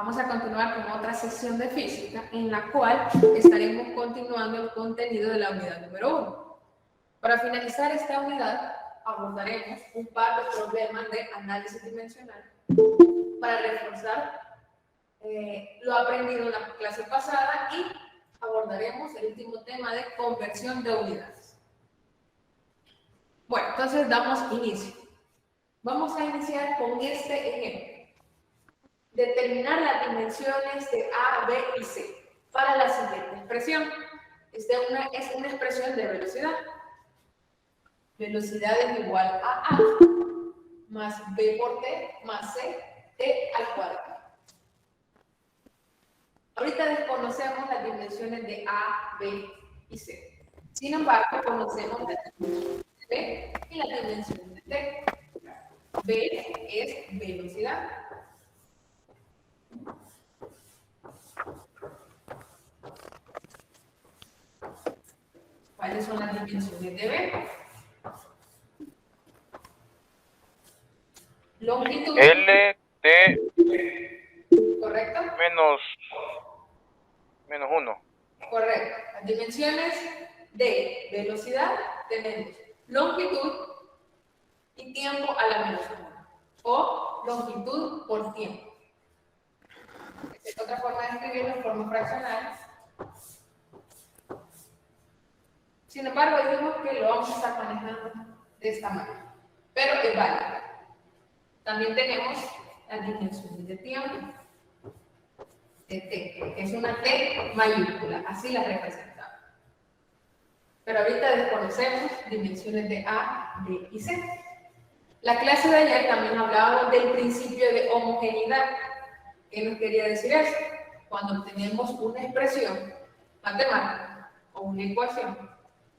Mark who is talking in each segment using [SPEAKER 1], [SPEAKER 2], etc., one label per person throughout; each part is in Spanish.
[SPEAKER 1] Vamos a continuar con otra sesión de física en la cual estaremos continuando el contenido de la unidad número 1. Para finalizar esta unidad, abordaremos un par de problemas de análisis dimensional para reforzar lo aprendido en la clase pasada y abordaremos el último tema de conversión de unidades. Bueno, entonces damos inicio. Vamos a iniciar con este ejemplo. Determinar las dimensiones de A, B y C para la siguiente expresión. Esta es una expresión de velocidad. Velocidad es igual a A más B por T más C, T al cuadrado. Ahorita desconocemos las dimensiones de A, B y C. Sin embargo, conocemos las dimensiones de B y las dimensiones de T. B es velocidad. ¿Cuáles son las dimensiones de B? Longitud.
[SPEAKER 2] L, T.
[SPEAKER 1] ¿Correcto?
[SPEAKER 2] Menos 1.
[SPEAKER 1] Correcto. Las dimensiones de velocidad tenemos longitud y tiempo a la menos 1. O longitud por tiempo. Esta es otra forma de escribirlo en forma fraccional. Sin embargo, dijimos que lo vamos a estar manejando de esta manera. Pero es válido. También tenemos las dimensiones de tiempo. De T, que es una T mayúscula. Así las representamos. Pero ahorita desconocemos dimensiones de A, B y C. La clase de ayer también hablábamos del principio de homogeneidad. ¿Qué nos quería decir eso? Cuando tenemos una expresión matemática o una ecuación,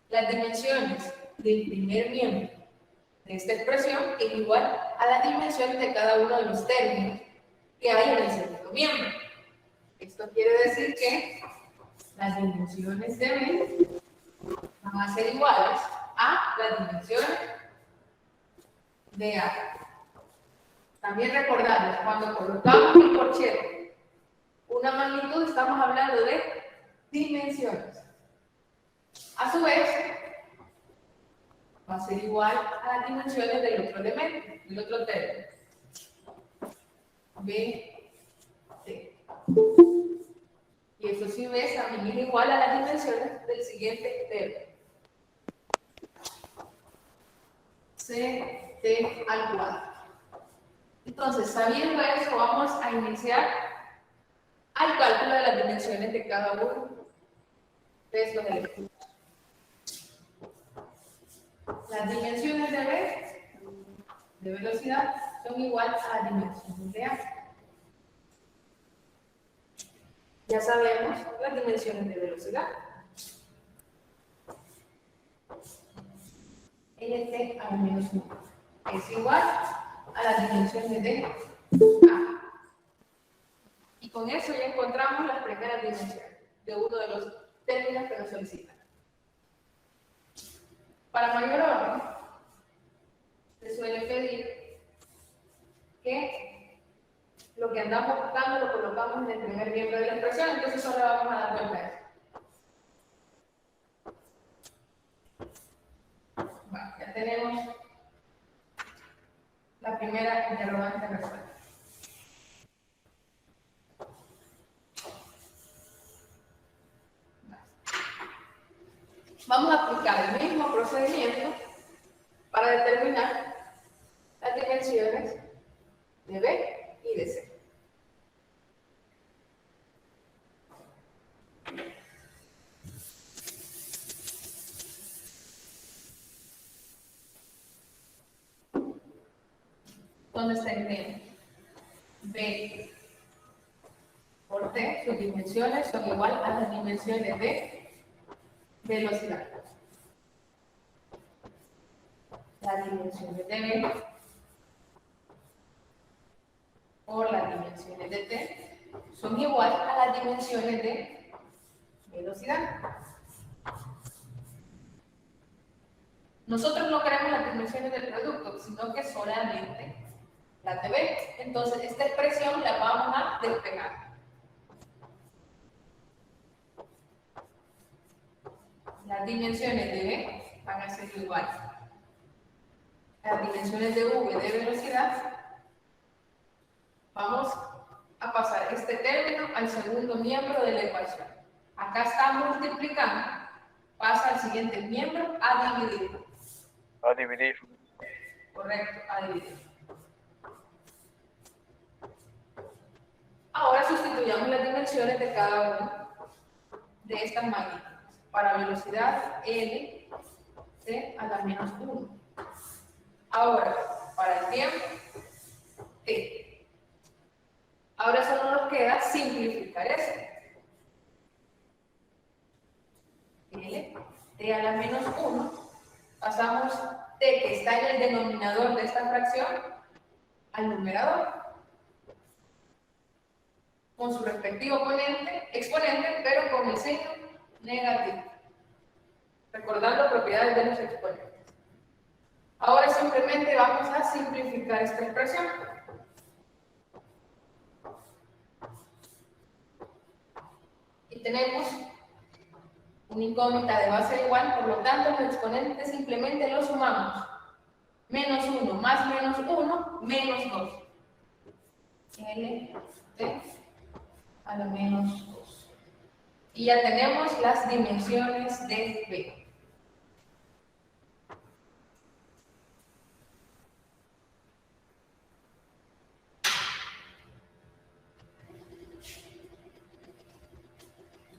[SPEAKER 1] las dimensiones del primer miembro de esta expresión es igual a las dimensiones de cada uno de los términos que hay en el segundo miembro. Esto quiere decir que las dimensiones de B van a ser iguales a las dimensiones de A. También recordamos, cuando colocamos el corchete una magnitud, estamos hablando de dimensiones. A su vez, va a ser igual a las dimensiones del otro elemento, del otro término. B, T. Y eso sí ves, también es igual a las dimensiones del siguiente término. C, T al cuadrado. Entonces, sabiendo eso, vamos a iniciar al cálculo de las dimensiones de cada uno de estos elementos. Las dimensiones de B, de velocidad, son igual a las dimensiones de A. Ya sabemos las dimensiones de velocidad. Lt al menos 1 es igual a las dimensiones de A. Y con eso ya encontramos las primeras dimensiones de uno de los términos que nos solicitan. Para mayor orden, se suele pedir que lo que andamos buscando lo colocamos en el primer miembro de la expresión, entonces solo vamos a dar cuenta de eso. Bueno, ya tenemos la primera interrogante resuelta. Vamos a aplicar el mismo procedimiento para determinar las dimensiones de B y de C. ¿Dónde está el tiempo? B por T, sus dimensiones son igual a las dimensiones de velocidad. Las dimensiones de B por las dimensiones de T son igual a las dimensiones de velocidad. Nosotros no queremos las dimensiones del producto, sino que solamente las de B. Entonces, esta expresión la vamos a despegar. Las dimensiones de B van a ser iguales. Las dimensiones de V de velocidad, vamos a pasar este término al segundo miembro de la ecuación. Acá está multiplicando, pasa al siguiente miembro a dividir.
[SPEAKER 2] A dividir.
[SPEAKER 1] Correcto, a dividir. Ahora sustituyamos las dimensiones de cada una de estas magnitudes. Para velocidad L, T a la menos 1. Ahora, para el tiempo, T. Ahora solo nos queda simplificar eso. L, T a la menos 1. Pasamos T, que está en el denominador de esta fracción, al numerador, con su respectivo exponente, pero con el signo negativo. Recordando propiedades de los exponentes. Ahora simplemente vamos a simplificar esta expresión. Y tenemos una incógnita de base igual, por lo tanto los exponentes simplemente los sumamos. Menos 1 más menos 1, menos 2. L, T a la menos 2. Y ya tenemos las dimensiones de B.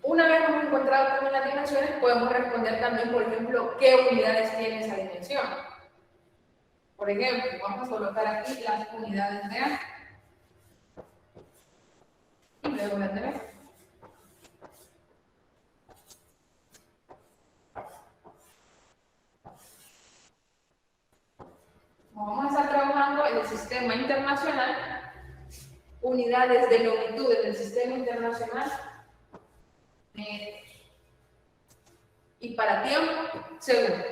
[SPEAKER 1] Una vez hemos encontrado también las dimensiones, podemos responder también, por ejemplo, qué unidades tiene esa dimensión. Por ejemplo, vamos a colocar aquí las unidades de A y luego las de B. Vamos a estar trabajando en el sistema internacional, unidades de longitudes del sistema internacional, metros. Y para tiempo, segundos.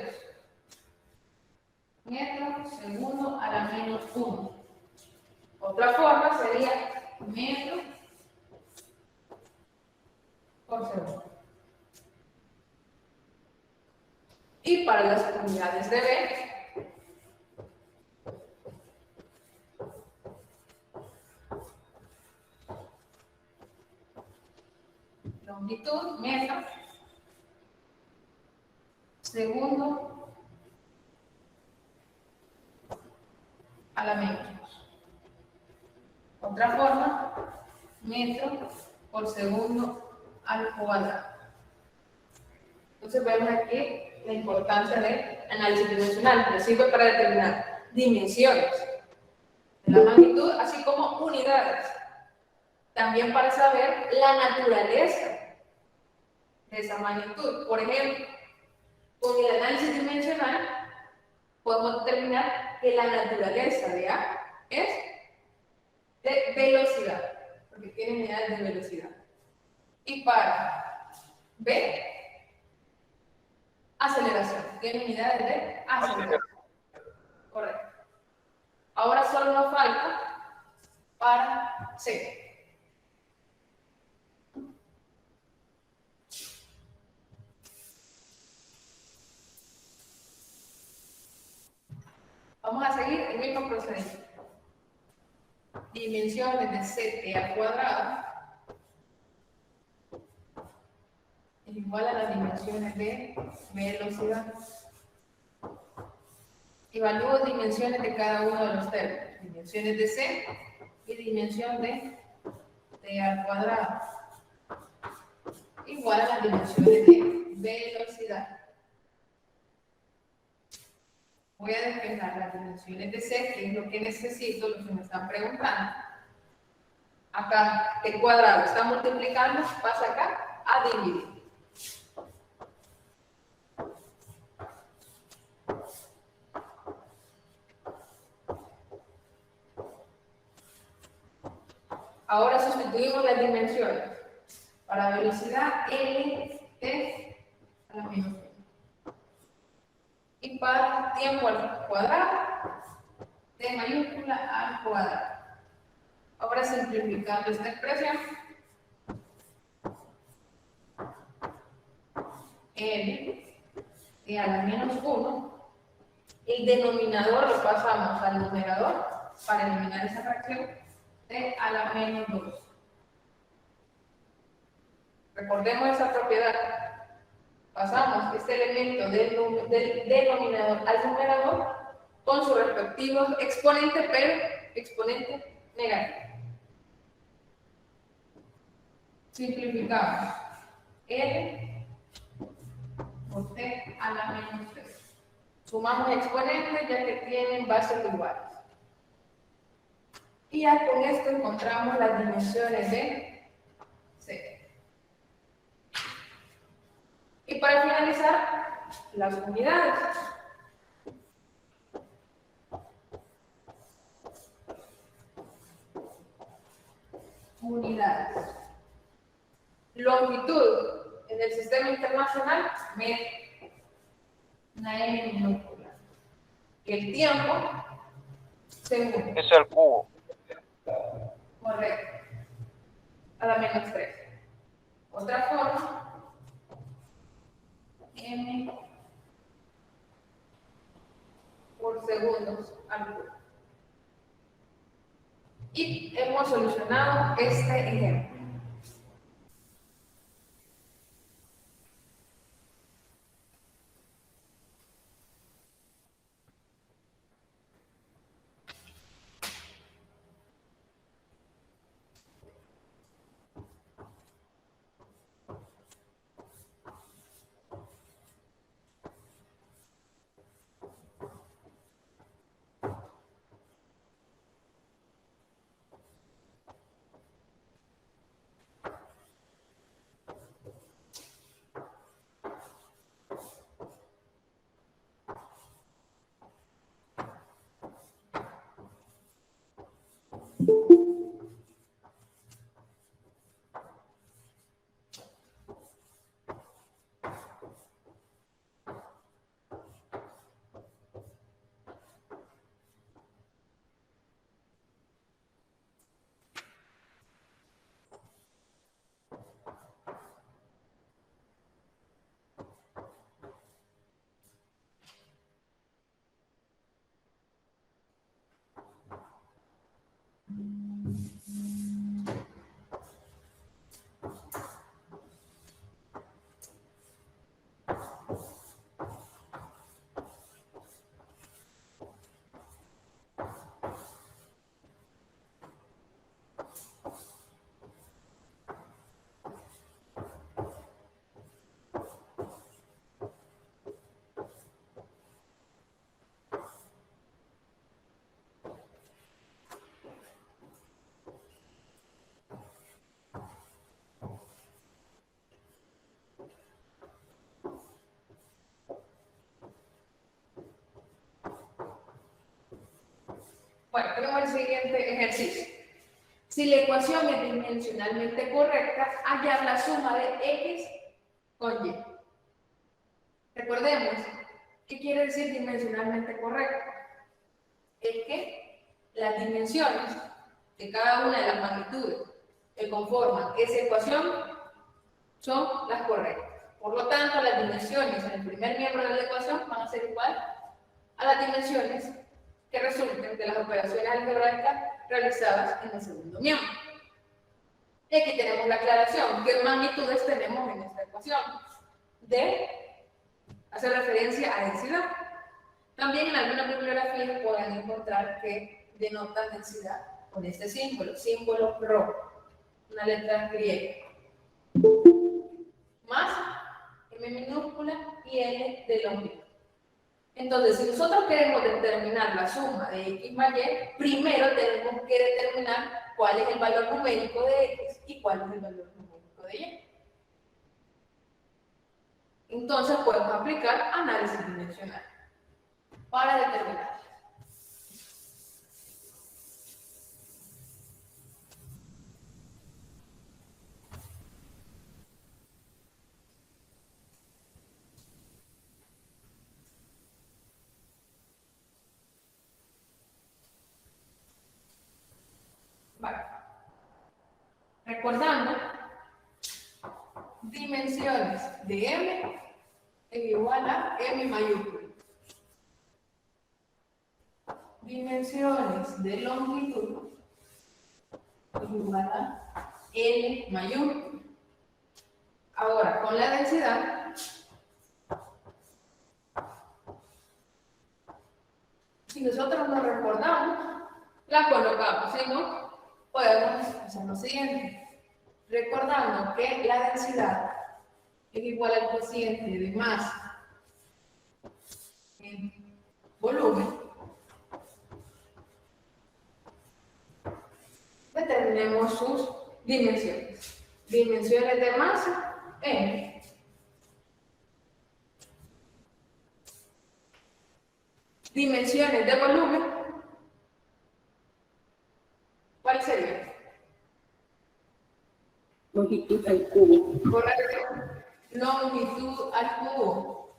[SPEAKER 1] Metro, segundo a la menos 1. Otra forma sería metro por segundo. Y para las unidades de B, longitud, metro, segundo a la menos 2. Otra forma, metro por segundo al cuadrado. Entonces vemos aquí la importancia del análisis dimensional, que sirve para determinar dimensiones de la magnitud, así como unidades. También para saber la naturaleza de esa magnitud. Por ejemplo, con el análisis dimensional podemos determinar que la naturaleza de A es de velocidad, porque tiene unidades de velocidad. Y para B, aceleración, tiene unidades de aceleración. Correcto. Ahora solo nos falta para C. Vamos a seguir el mismo procedimiento. Dimensiones de ct al cuadrado es igual a las dimensiones de velocidad. Evalúo dimensiones de cada uno de los términos. Dimensiones de c y dimensión de t al cuadrado. Igual a las dimensiones de velocidad. Voy a despejar las dimensiones de c, que es lo que necesito, lo que me están preguntando. Acá, el cuadrado está multiplicando, pasa acá a dividir. Ahora sustituimos las dimensiones. Para velocidad, L, T a la menos 1. Y para tiempo al cuadrado, T mayúscula al cuadrado. Ahora simplificando esta expresión, n a la menos 1, el denominador lo pasamos al numerador para eliminar esa fracción de a la menos 2. Recordemos esa propiedad. Pasamos este elemento del denominador al numerador con su respectivo exponente, pero exponente negativo. Simplificamos. L por t a la menos 3. Sumamos exponentes ya que tienen bases iguales. Y ya con esto encontramos las dimensiones de C. Y para finalizar, las unidades. Unidades. Longitud en el sistema internacional, metro. Una M minúscula. El tiempo, segundo.
[SPEAKER 2] Es el cubo.
[SPEAKER 1] Correcto. A la menos 3. Otra forma. M por segundos al cubo. Y hemos solucionado este ejemplo. Bueno, tenemos el siguiente ejercicio. Si la ecuación es dimensionalmente correcta, hallar la suma de x con y. Recordemos, ¿qué quiere decir dimensionalmente correcta? Es que las dimensiones de cada una de las magnitudes que conforman esa ecuación son las correctas. Por lo tanto, las dimensiones en el primer miembro de la ecuación van a ser igual a las dimensiones que resulten de las operaciones algebraicas realizadas en el segundo miembro. Y aquí tenemos la aclaración. ¿Qué magnitudes tenemos en esta ecuación? D hace referencia a densidad. También en algunas bibliografías podrán encontrar que denotan densidad con este símbolo, símbolo ρ, una letra griega. Más M minúscula y L de longitud. Entonces, si nosotros queremos determinar la suma de x más y, primero tenemos que determinar cuál es el valor numérico de x y cuál es el valor numérico de y. Entonces, podemos aplicar análisis dimensional para determinar. Vale. Recordando, dimensiones de M es igual a M mayúscula. Dimensiones de longitud es igual a L mayúscula. Ahora, con la densidad, si nosotros nos recordamos, la colocamos, si no, podemos hacer lo siguiente. Recordando que la densidad es igual al cociente de masa en volumen, determinemos sus dimensiones. Dimensiones de masa, M. Dimensiones de volumen, ¿cuál sería?
[SPEAKER 3] Longitud al cubo.
[SPEAKER 1] Correcto. Longitud al cubo.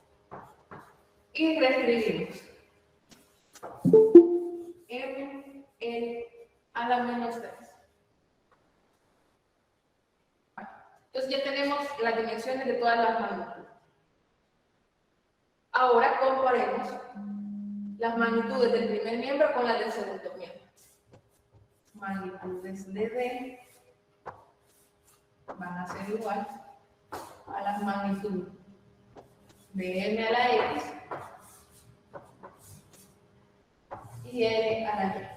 [SPEAKER 1] Y reescribimos. M, L a la menos 3. Entonces ya tenemos las dimensiones de todas las magnitudes. Ahora comparemos las magnitudes del primer miembro con las del segundo miembro. Magnitudes de D van a ser igual a las magnitudes de M a la X y L a la Y.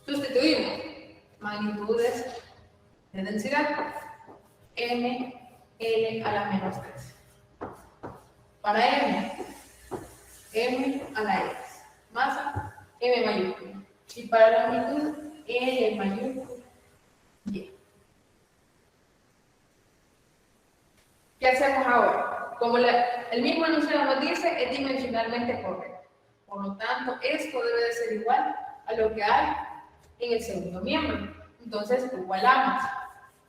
[SPEAKER 1] Sustituimos magnitudes de densidad M, L a la menos 3. Para M a la X. Masa, M mayúscula. Y para la longitud, L mayúscula, Y. ¿Qué hacemos ahora? Como el mismo enunciado nos dice, es dimensionalmente correcto. Por lo tanto, esto debe de ser igual a lo que hay en el segundo miembro. Entonces, igualamos.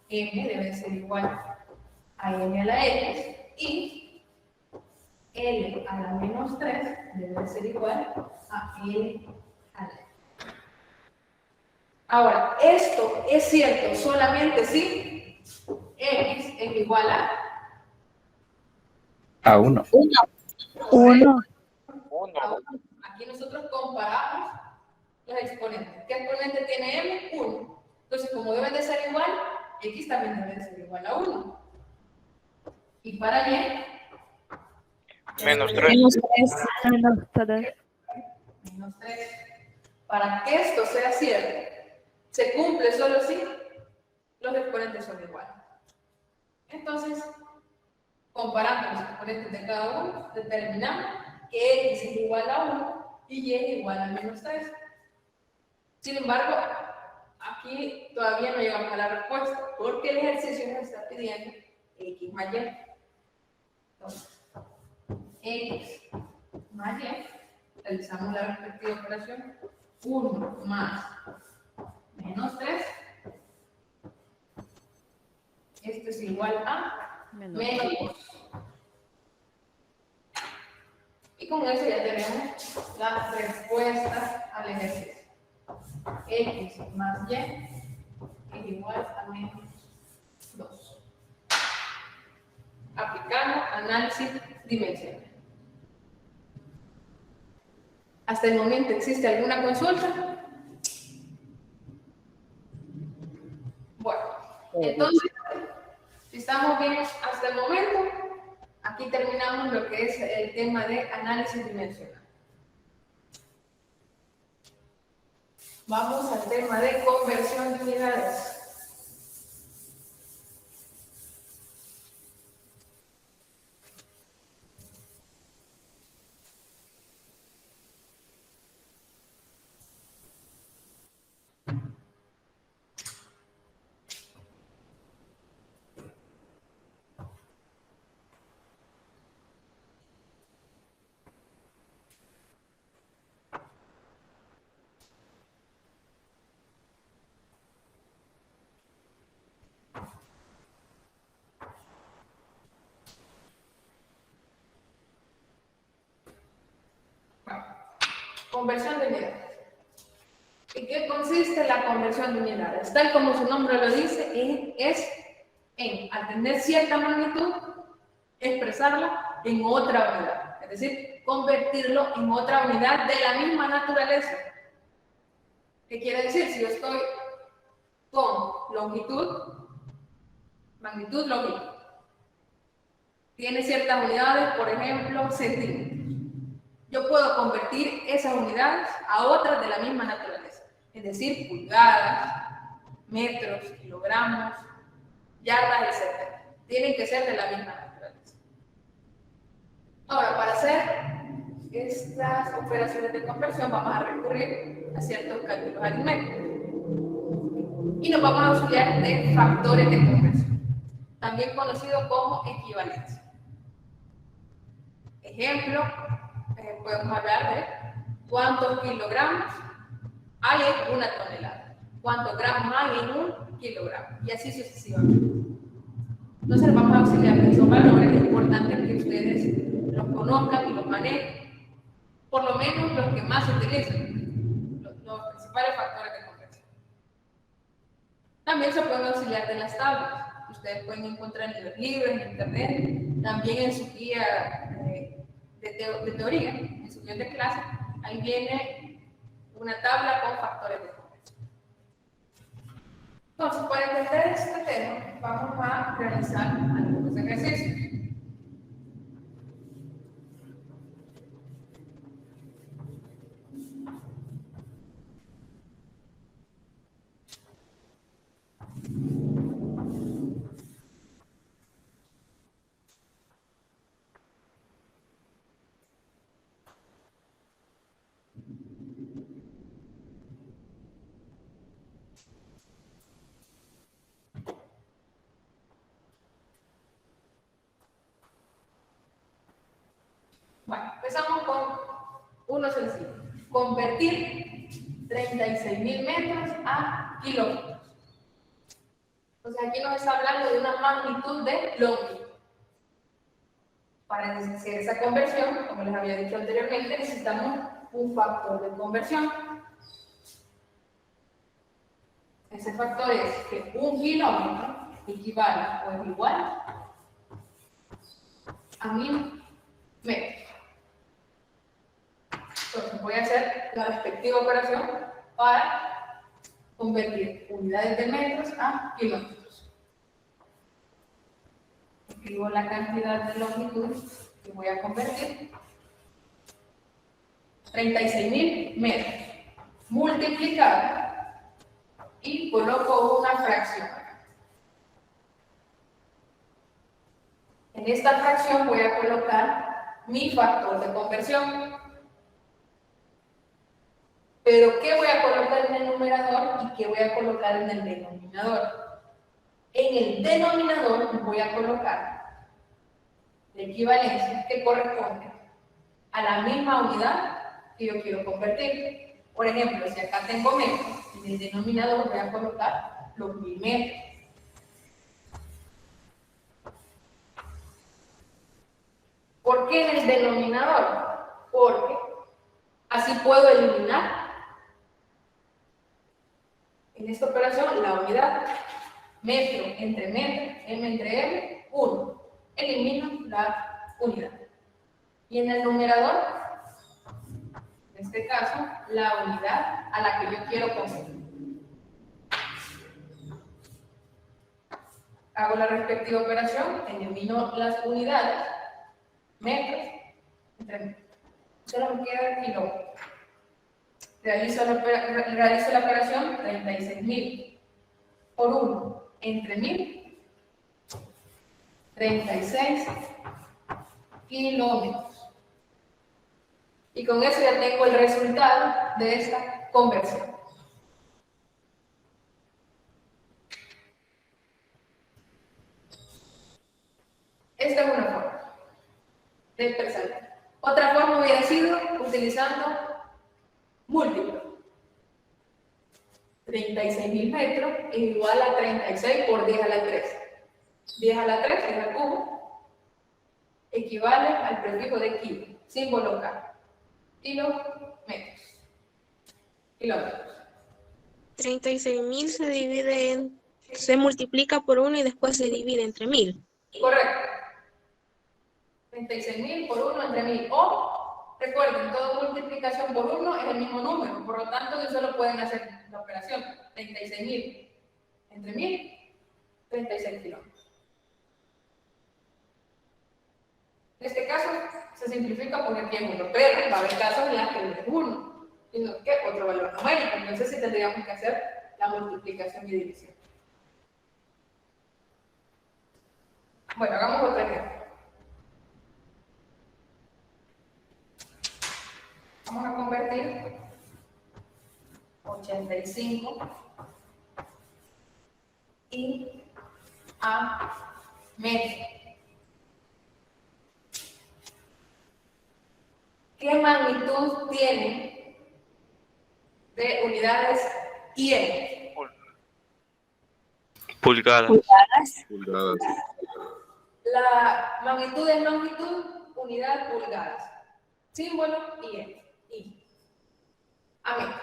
[SPEAKER 1] M debe de ser igual a M a la X y L a la menos 3 debe de ser igual a L a la Y. Ahora, esto es cierto solamente si X es igual
[SPEAKER 4] A 1.
[SPEAKER 3] 1.
[SPEAKER 2] 1,
[SPEAKER 1] a 1. Aquí nosotros comparamos los exponentes. ¿Qué exponente tiene M? 1. Entonces, como deben de ser igual, X también debe de ser igual a 1. Y para Y,
[SPEAKER 2] menos 3.
[SPEAKER 3] Menos 3. Menos 3.
[SPEAKER 1] menos 3. Para que esto sea cierto, se cumple solo si los exponentes son iguales. Entonces, comparando los exponentes de cada uno, determinamos que X es igual a 1 y Y es igual a menos 3. Sin embargo, aquí todavía no llegamos a la respuesta, porque el ejercicio nos está pidiendo X más Y. Entonces, X más Y, realizamos la respectiva operación, 1 más menos 3, esto es igual a menos 2. Y con eso ya tenemos la respuesta al ejercicio. X más Y es igual a menos 2. Aplicando análisis dimensional. ¿Hasta el momento existe alguna consulta? Bueno, entonces, si estamos bien hasta el momento, aquí terminamos lo que es el tema de análisis dimensional. Vamos al tema de conversión de unidades. Conversión de unidades. ¿En qué consiste la conversión de unidades? Tal como su nombre lo dice, es en, al tener cierta magnitud, expresarla en otra unidad. Es decir, convertirlo en otra unidad de la misma naturaleza. ¿Qué quiere decir? Si yo estoy con longitud, magnitud, longitud, tiene ciertas unidades, por ejemplo, centímetros. Yo puedo convertir esas unidades a otras de la misma naturaleza, es decir, pulgadas, metros, kilogramos, yardas, etc. Tienen que ser de la misma naturaleza. Ahora, para hacer estas operaciones de conversión vamos a recurrir a ciertos cálculos aritméticos y nos vamos a auxiliar de factores de conversión, también conocidos como equivalencia. Ejemplo, podemos hablar de cuántos kilogramos hay en una tonelada, cuántos gramos hay en un kilogramo, y así sucesivamente. Entonces vamos a auxiliar de esos valores. Es importante que ustedes los conozcan y los manejen, por lo menos los que más se utilizan, los principales factores de conversión. También se pueden auxiliar de las tablas. Ustedes pueden encontrar en los libros, en internet, también en su guía de teoría, en su guía de clase, ahí viene una tabla con factores de conversión. Entonces, para entender este tema, vamos a realizar algunos ejercicios. Bueno, empezamos con uno sencillo. Convertir 36.000 metros a kilómetros. Entonces aquí nos está hablando de una magnitud de longitud. Para hacer esa conversión, como les había dicho anteriormente, necesitamos un factor de conversión. Ese factor es que 1 kilómetro equivale o es igual a 1000 metros. Entonces voy a hacer la respectiva operación para convertir unidades de metros a kilómetros. Escribo la cantidad de longitud que voy a convertir. 36.000 metros. Multiplicado y coloco una fracción. En esta fracción voy a colocar mi factor de conversión. Pero ¿qué voy a colocar en el numerador y qué voy a colocar en el denominador? En el denominador voy a colocar la equivalencia que corresponde a la misma unidad que yo quiero convertir. Por ejemplo, si acá tengo metros, en el denominador voy a colocar los 1000 metros. ¿Por qué en el denominador? Porque así puedo eliminar en esta operación la unidad. Metro entre metro, m entre m, 1. Elimino la unidad. Y en el numerador, en este caso, la unidad a la que yo quiero convertir. Hago la respectiva operación, elimino las unidades, metros entre metros. Solo me queda kilómetros. Realizo la operación 36.000 por 1 entre 1000, 36 kilómetros. Y con eso ya tengo el resultado de esta conversión. Esta es una forma de expresar. Otra forma hubiera sido utilizando múltiplo. 36.000 metros es igual a 36 por 10 a la 3. 10 a la 3 es al cubo. Equivale al prefijo de kilo, símbolo K. Kilómetros. Kilómetros.
[SPEAKER 4] 36.000 se multiplica por 1 y después se divide entre 1000.
[SPEAKER 1] Correcto. 36.000 por 1 entre 1000. O, recuerden, toda multiplicación por 1 es el mismo número. Por lo tanto, ellos solo pueden hacer la operación. 36.000 entre 1000, 36 kilómetros. En este caso, se simplifica porque aquí es 1, pero va a haber casos en los que no es 1, sino que otro valor numérico. Entonces, sí tendríamos que hacer la multiplicación y división. Bueno, hagamos otro ejemplo. Vamos a convertir 85 y a metro. ¿Qué magnitud tiene de unidades IM?
[SPEAKER 2] Pulgadas.
[SPEAKER 5] Pulgadas.
[SPEAKER 1] La magnitud es longitud, unidad, pulgadas. Símbolo IM. I. A metro.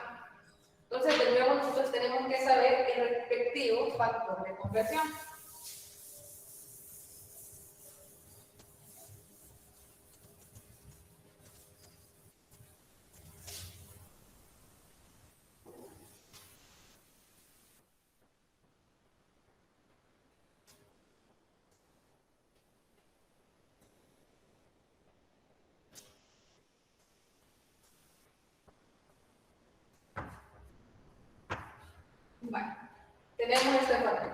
[SPEAKER 1] Entonces, nosotros tenemos que saber el respectivo factor de conversión. Bueno, tenemos este factor.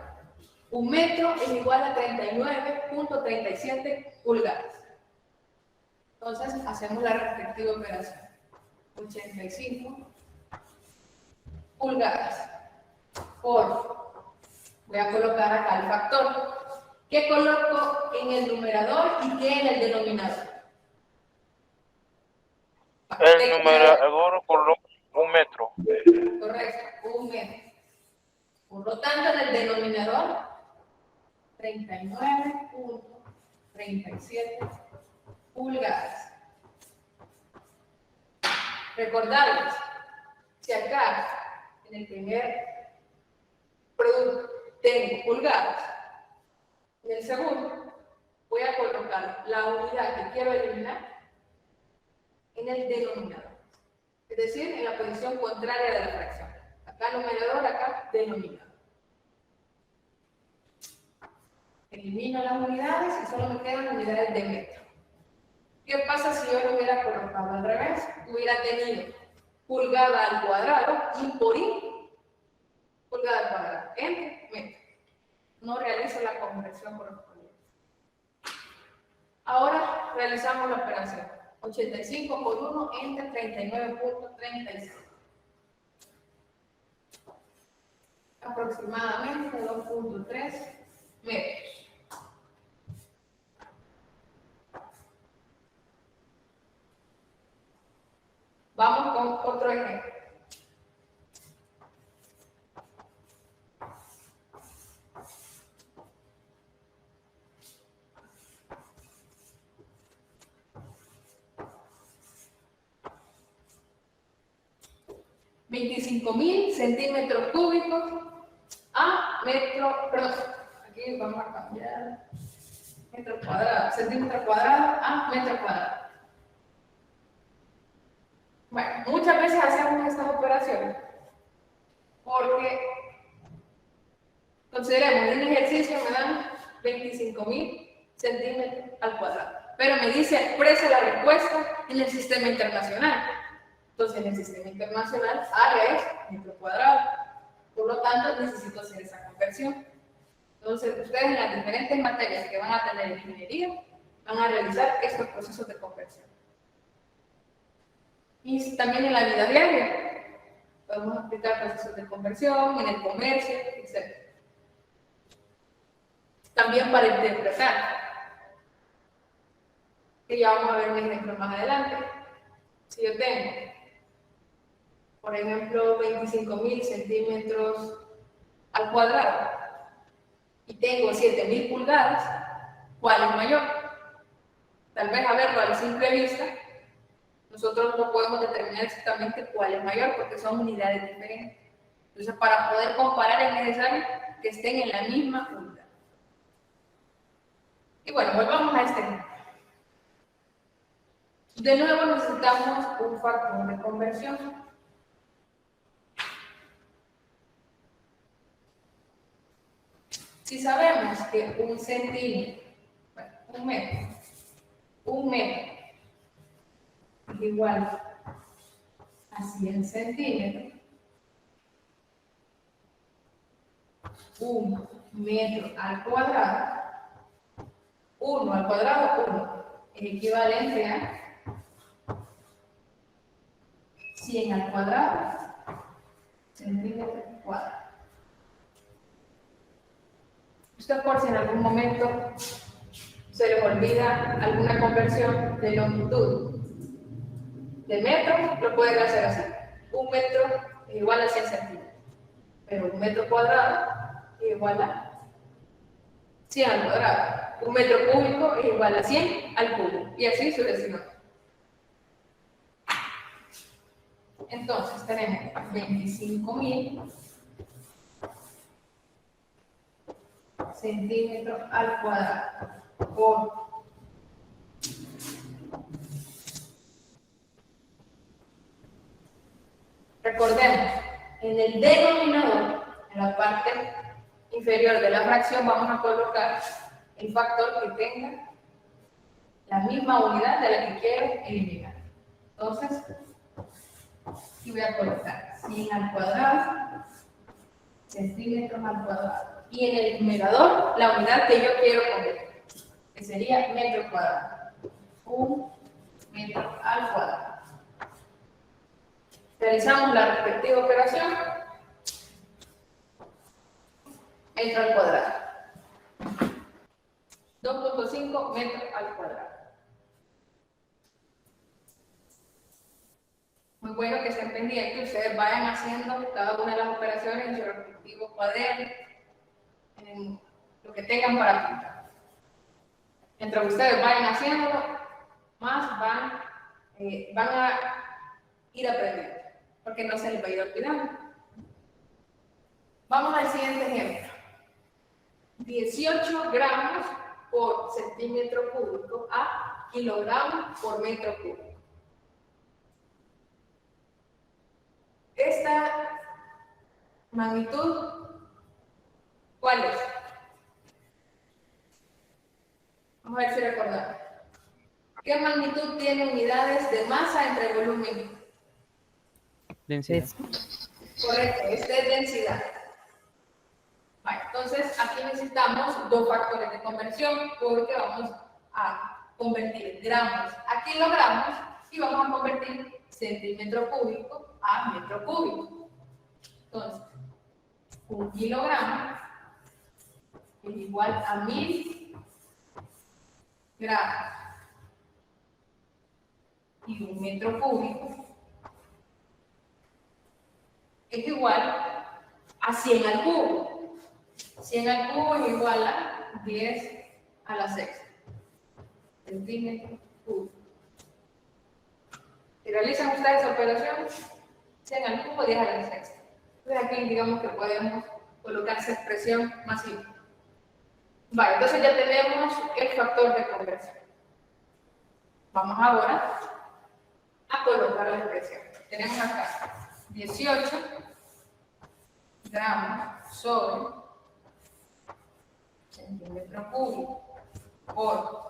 [SPEAKER 1] Un metro es igual a 39.37 pulgadas. Entonces, hacemos la respectiva operación. 85 pulgadas por, voy a colocar acá el factor. ¿Qué coloco en el numerador y qué en el denominador?
[SPEAKER 2] El numerador coloca 1 metro.
[SPEAKER 1] Correcto, 1 metro. Por lo tanto, en el denominador, 39.37 pulgadas. Recordarles, si acá, en el primer producto, tengo pulgadas, en el segundo, voy a colocar la unidad que quiero eliminar en el denominador. Es decir, en la posición contraria de la fracción. Acá numerador, acá denominador. Elimino las unidades y solo me quedan unidades de metro. ¿Qué pasa si yo lo hubiera colocado al revés? Hubiera tenido pulgada al cuadrado y por I, pulgada al cuadrado, entre metro. No realizo la conversión correspondiente. Ahora realizamos la operación. 85 por 1 entre 39.36. Aproximadamente 2.3 metros. Vamos con otro ejemplo. $25.000 centímetros cúbicos a metro, perdón, aquí vamos a cambiar metro cuadrado, centímetro cuadrado a metro cuadrado. Bueno, muchas veces hacemos estas operaciones porque consideremos en un ejercicio me dan 25.000 centímetros al cuadrado, pero me dice expresa la respuesta en el sistema internacional. Entonces, en el sistema internacional, área es metro cuadrado. Por lo tanto, necesito hacer esa conversión. Entonces, ustedes en las diferentes materias que van a tener en ingeniería, van a realizar estos procesos de conversión. Y también en la vida diaria, podemos aplicar procesos de conversión, en el comercio, etc. También para interpretar, que ya vamos a ver un ejemplo más adelante. Si yo tengo, por ejemplo, 25.000 centímetros al cuadrado y tengo 7.000 pulgadas, ¿cuál es mayor? Tal vez a verlo a la simple vista, nosotros no podemos determinar exactamente cuál es mayor porque son unidades diferentes. Entonces, para poder comparar es necesario que estén en la misma unidad. Y bueno, volvamos a este ejemplo. De nuevo necesitamos un factor de conversión. Si sabemos que un centímetro, bueno, un metro es igual a 100 centímetros, 1 metro al cuadrado, 1 al cuadrado, 1, es equivalente a 100 al cuadrado, centímetro cuadrado. Usted por si en algún momento se les olvida alguna conversión de longitud de metro, lo pueden hacer así. Un metro es igual a 100 centímetros, pero un metro cuadrado es igual a 100 al cuadrado. Un metro cúbico es igual a 100 al cubo, y así sucesivamente. Entonces tenemos 25.000 centímetros al cuadrado por recordemos, en el denominador, en la parte inferior de la fracción, vamos a colocar el factor que tenga la misma unidad de la que quiero eliminar. Entonces, aquí voy a colocar 100 al cuadrado, centímetros al cuadrado. Y en el numerador, la unidad que yo quiero convertir, que sería metro cuadrado. 1 metro al cuadrado. Realizamos la respectiva operación. Metro al cuadrado. 2.5 metros al cuadrado. Muy bueno que estén pendientes, ustedes vayan haciendo cada una de las operaciones en su respectivo cuaderno, en lo que tengan para apuntar. Mientras ustedes vayan haciéndolo, más van a ir aprendiendo, porque no se les va a ir olvidando. Vamos al siguiente ejemplo. 18 gramos por centímetro cúbico a kilogramos por metro cúbico. Esta magnitud, ¿cuál es? Vamos a ver si recordamos. ¿Qué magnitud tiene unidades de masa entre volumen?
[SPEAKER 5] Densidad.
[SPEAKER 1] Correcto, esta es densidad. Vale, entonces aquí necesitamos dos factores de conversión porque vamos a convertir gramos a kilogramos y vamos a convertir centímetro cúbico a metro cúbico. Entonces, 1 kilogramo es igual a 1000 gramos y 1 metro cúbico es igual a 100 al cubo. 100 al cubo es igual a 10 a la sexta centímetro cúbico. Si realizan ustedes esa operación, 100 al cubo, 10 a la sexta. Entonces aquí digamos que podemos colocar esa expresión más simple. Vale, entonces ya tenemos el factor de conversión. Vamos ahora a colocar la expresión. Tenemos acá 18 gramos sobre centímetro cúbico por.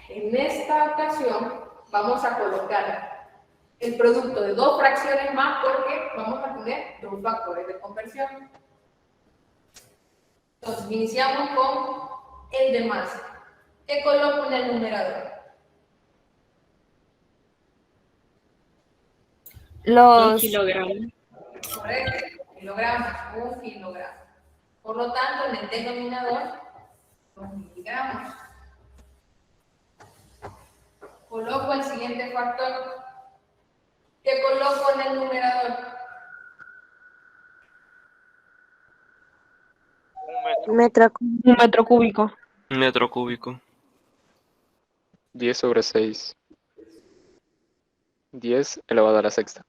[SPEAKER 1] En esta ocasión vamos a colocar el producto de dos fracciones más porque vamos a tener dos factores de conversión. Entonces iniciamos con el de masa. ¿Qué coloco en el numerador?
[SPEAKER 3] Los
[SPEAKER 4] kilogramos.
[SPEAKER 1] Correcto, kilogramos, 1 kilogramo. Por lo tanto, en el denominador, 2 miligramos. Coloco el siguiente factor. ¿Qué coloco en el numerador?
[SPEAKER 2] Un metro.
[SPEAKER 4] Un metro cúbico.
[SPEAKER 6] Metro cúbico.
[SPEAKER 7] 10 sobre 6. 10 elevado a la sexta.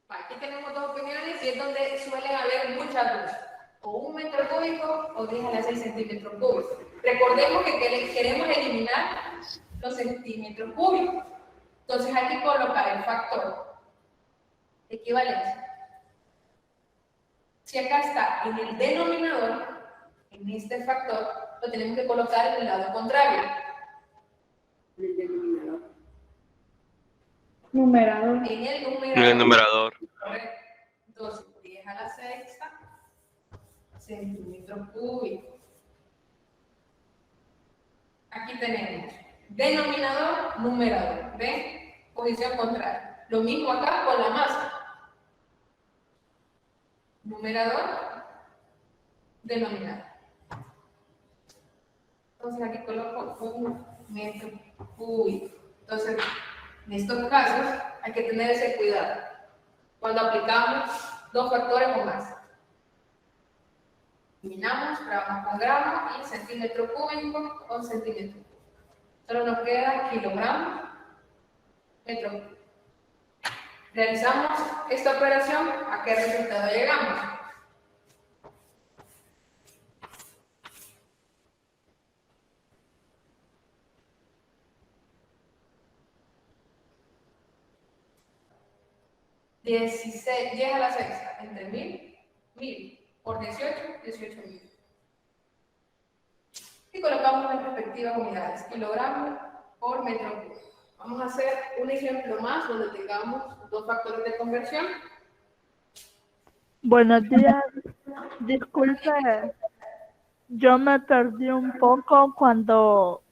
[SPEAKER 1] Aquí tenemos dos opiniones escuchar dos, o 1 metro cúbico o 10 a la 6 centímetros cúbicos. Recordemos que queremos eliminar los centímetros cúbicos. Entonces hay que colocar el factor de equivalencia. Si acá está en el denominador, en este factor, lo tenemos que colocar en el lado contrario.
[SPEAKER 3] El denominador. Numerador.
[SPEAKER 1] En el numerador.
[SPEAKER 7] En el numerador.
[SPEAKER 1] Correcto. Entonces, 10 a la sexta centímetros cúbicos. Aquí tenemos denominador, numerador. ¿Ven? Posición contraria. Lo mismo acá con la masa. Numerador, denominador. Entonces aquí coloco 1 metro cúbico. Entonces, en estos casos hay que tener ese cuidado cuando aplicamos dos factores o más. Eliminamos gramos con gramos y centímetro cúbico con centímetro cúbico. Solo nos queda kilogramos, metro cúbico. Realizamos esta operación, ¿a qué resultado llegamos? $10 a la sexta entre 1000 por 18.000. Y colocamos las respectivas unidades, kilogramos por metro cúbico. Vamos a hacer un ejemplo más donde tengamos dos factores de conversión.
[SPEAKER 3] Buenos días. Disculpe, yo me perdí un poco cuando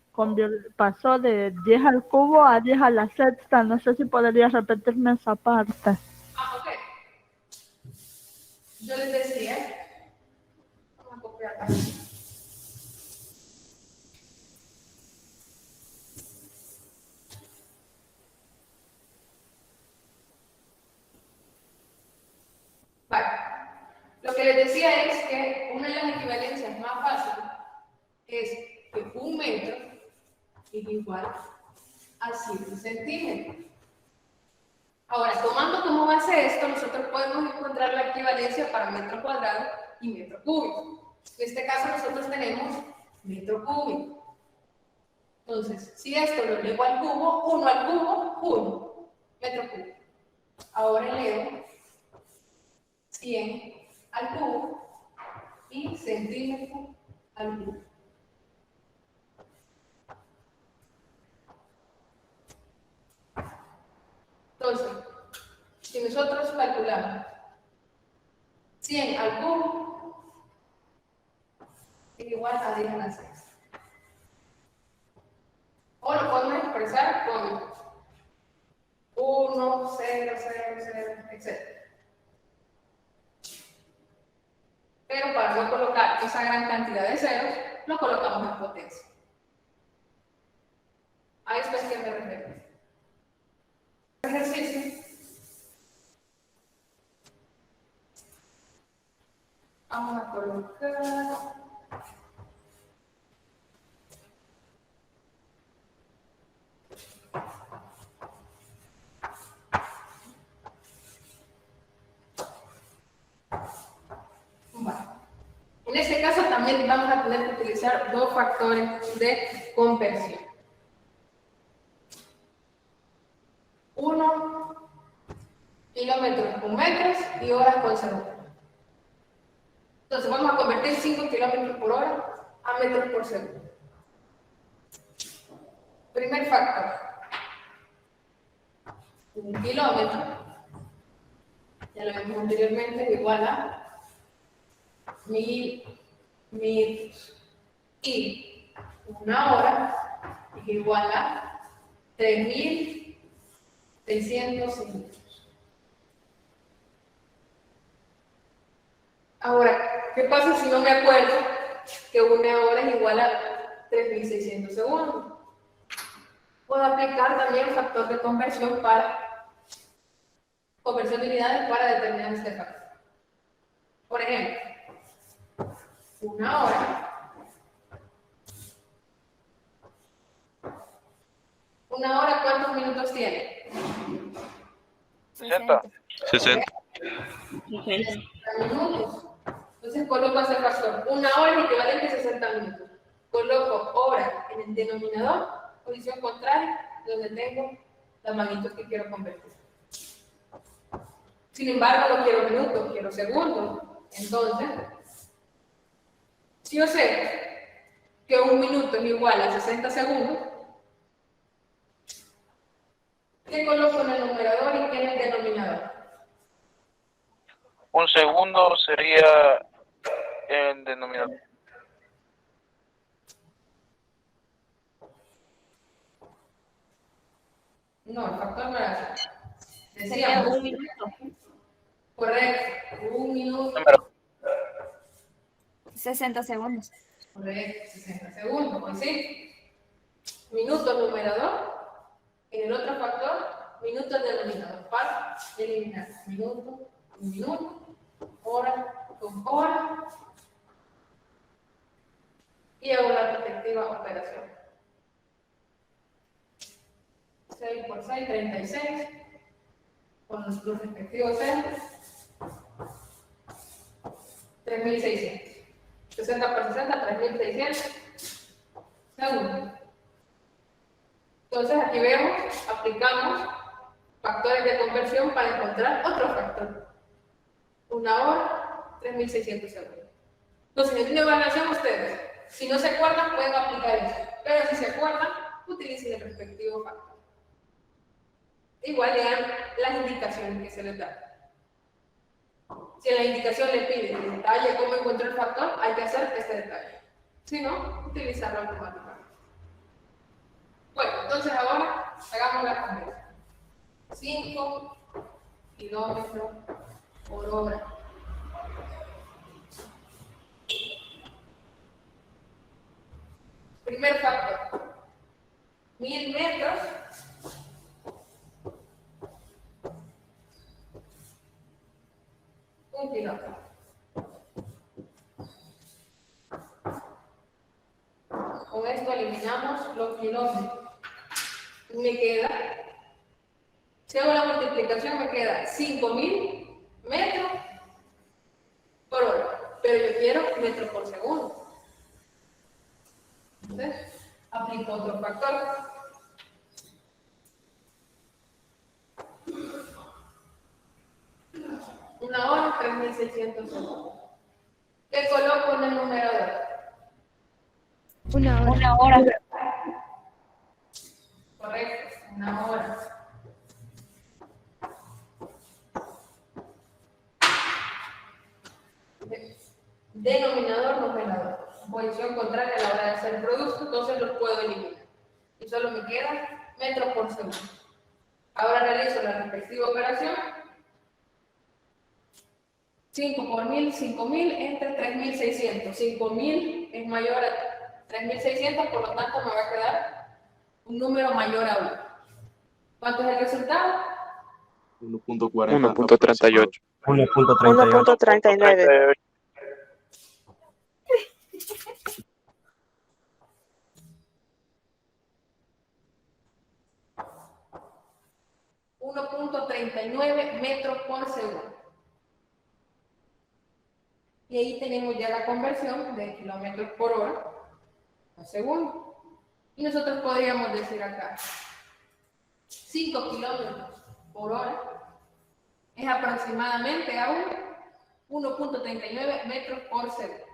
[SPEAKER 3] pasó de 10 al cubo a 10 a la sexta. No sé si podría repetirme esa parte.
[SPEAKER 1] Ok. Yo les decía, vamos a copiar aquí. Vale. Lo que les decía es que una de las equivalencias más fáciles es que 1 metro es igual a 7 centímetros. Ahora, tomando como base esto, nosotros podemos encontrar la equivalencia para metro cuadrado y metro cúbico. En este caso nosotros tenemos metro cúbico. Entonces, si esto lo elevo al cubo, 1 al cubo, 1 metro cúbico. Ahora elevo 100 al cubo y centímetro al cubo. Entonces, si nosotros calculamos 100 al cubo es igual a 10 a la 6. O lo podemos expresar con 1, 0, 0, 0, etc. Pero para no colocar esa gran cantidad de ceros, lo colocamos en potencia. A esto es que me refiero. Ejercicio. Vamos a colocar. Vale. En este caso también vamos a tener que utilizar dos factores de conversión. Uno, kilómetros por metros y horas por segundo. Entonces vamos a convertir 5 kilómetros por hora a metros por segundo. Primer factor. 1 kilómetro, ya lo vimos anteriormente, es igual a 1000 metros. Y 1 hora es igual a 3600 minutos. Ahora, ¿qué pasa si no me acuerdo que 1 hora es igual a 3600 segundos? Puedo aplicar también factor de conversión para conversión de unidades para determinar este factor. Por ejemplo, 1 hora. 1 hora, ¿cuántos minutos tiene?
[SPEAKER 2] 60.
[SPEAKER 7] 60.
[SPEAKER 1] 60 minutos. Entonces coloco ese factor. 1 hora es equivalente a 60 minutos. Coloco hora en el denominador, posición contraria, donde tengo la magnitud que quiero convertir. Sin embargo, no quiero minutos, quiero segundos. Entonces, si yo sé que 1 minuto es igual a 60 segundos, ¿qué coloco en el numerador y qué en el denominador?
[SPEAKER 2] Un segundo sería el denominador.
[SPEAKER 1] No, el factor no era así.
[SPEAKER 4] Sería
[SPEAKER 1] Decíamos,
[SPEAKER 4] 1 minuto.
[SPEAKER 1] correcto, 1 minuto,
[SPEAKER 2] Número.
[SPEAKER 6] 60 segundos.
[SPEAKER 1] correcto, 60 segundos, pues sí. Minuto numerador, en el otro factor, minuto denominador, para eliminar minuto, un minuto, hora con hora, y hago la respectiva operación. 6 por 6, 36, con los respectivos centros, 3.600. 60 por 60, 3.600 segundos. Entonces aquí vemos, aplicamos factores de conversión para encontrar otro factor. 1 hora, 3.600 segundos. Entonces, en una evaluación ustedes, si no se acuerdan, pueden aplicar eso. Pero si se acuerdan, utilicen el respectivo factor. Igual lean las indicaciones que se les da. Si en la indicación le pide el detalle cómo encontrar el factor, hay que hacer este detalle. Si no, utilizarlo automáticamente. Bueno, entonces ahora hagamos la conversión. 5 kilómetros por hora. Primer factor. 1000 metros. Un kilómetro. Con esto eliminamos los kilómetros. Me queda, si hago la multiplicación, me queda 5000 metros por hora. Pero yo quiero metros por segundo. Entonces, aplico otro factor. Una hora, 3.600 segundos. ¿Qué coloco en el numerador?
[SPEAKER 4] 1 hora.
[SPEAKER 6] 1 hora.
[SPEAKER 1] Correcto, 1 hora. Denominador, numerador. Posición contraria a la hora de hacer el producto, entonces los puedo eliminar. Y solo me queda metros por segundo. Ahora realizo la respectiva operación. 5 por 1000, 5000 entre 3.600. 5000 es mayor a 3.600, por lo tanto me va a quedar un número mayor a 1. ¿Cuánto es el resultado?
[SPEAKER 7] 1.38.
[SPEAKER 4] 1.39.
[SPEAKER 1] 1.39 metros por segundo. Y ahí tenemos ya la conversión de kilómetros por hora a segundo. Y nosotros podríamos decir acá, 5 kilómetros por hora es aproximadamente a 1.39 metros por segundo.